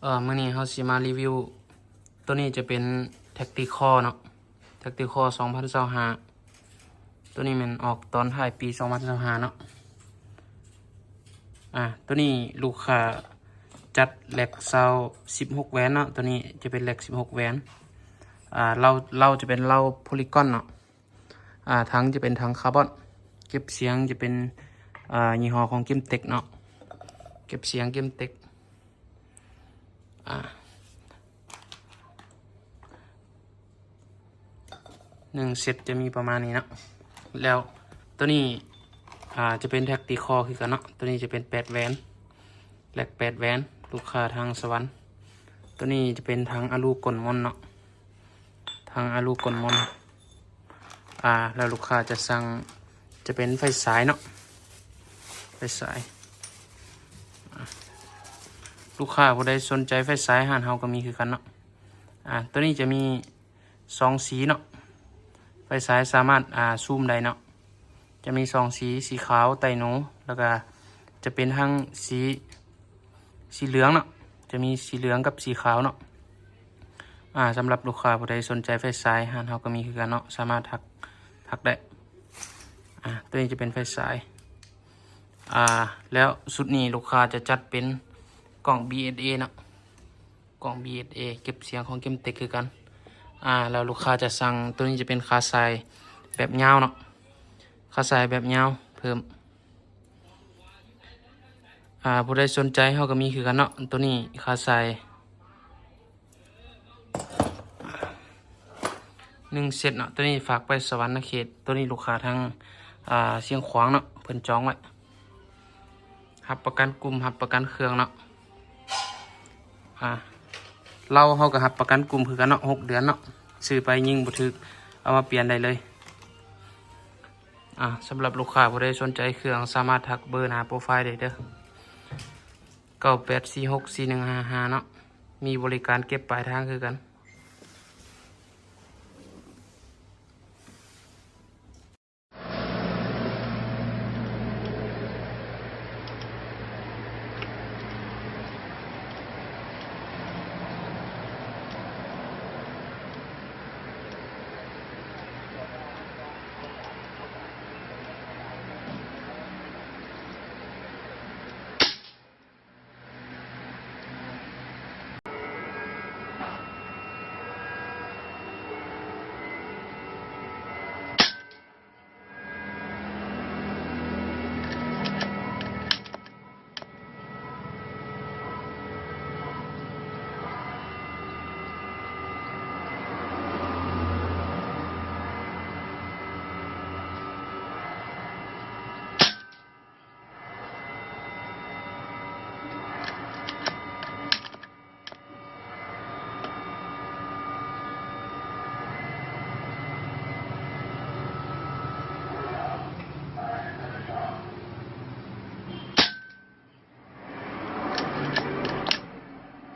มื้อนี้เราสิมารีวิวตัวนี้จะเป็น Tactical เนาะ Tactical 2025ตัวนี้มันออกตอนท้ายปี2025เนาะตัวนี้ลูกค้าจัดแหลกเซา16แหวนเนาะตัวนี้จะเป็นแหลก16แหวนเราจะเป็นเราโพลีกอนเนาะทั้งจะเป็นทั้งคาร์บอนเก็บเสียงจะเป็นยี่ห้อของเกมเต็กเนาะเก็บเสียงเกมเต็ก1 เซตจะมีประมาณนี้เนาะแล้วตัวนี้จะเป็นแท็กตีคอคือกันเนาะตัวนี้จะเป็น8แหวนแหลก8แหวนลูกค้าทางสวรรค์ตัวนี้จะเป็นทางอะลูกลมอนเนาะทางอะลูกลมอนแล้วลูกค้าจะสั่งจะเป็นไฟสายเนาะไฟสายลูกค้าผู้ใดสนใจไฟสายหานเฮาก็มีคือกันเนาะตัวนี้จะมี2สีเนาะไฟสายสามารถซูมได้เนาะจะมี2สีขาวไตโนแล้วก็จะเป็นทั้งสีเหลืองเนาะจะมีสีเหลืองกับสีขาวเนาะสำหรับลูกค้าผู้ใดสนใจไฟสายหานเฮาก็มีคือกันเนาะสามารถทักได้ตัวนี้จะเป็นไฟสายแล้วสุดนี้ลูกค้าจะจัดเป็นกล่อง BSA เนาะกล่อง BSA เก็บเสียงของเกมเต็กคือกันแล้วลูกค้าจะสั่งตัวนี้จะเป็นคาไซแบบยาวเนาะคาไซแบบยาวเพิ่มผู้ใดสนใจเขาก็มีคือกันเนาะตัวนี้คาไซ1 เซตเนาะตัวนี้ฝากไปสวรรค์เขตตัวนี้ลูกค้าทางเชียงขวางเนาะเพิ่นจองไว้รับประกันกลุ่มรับประกันเครื่องเนาะเราเขาก็รับประกันกลุ่มคือกันเนาะ6 เดือนเนาะซื้อไปยิงบ่ถึกเอามาเปลี่ยนได้เลยสำหรับลูกค้าผู้ใดสนใจเครื่องสามารถทักเบอร์หน้าโปรไฟล์ได้เด้อ98464155เนาะมีบริการเก็บปลายทางคือกัน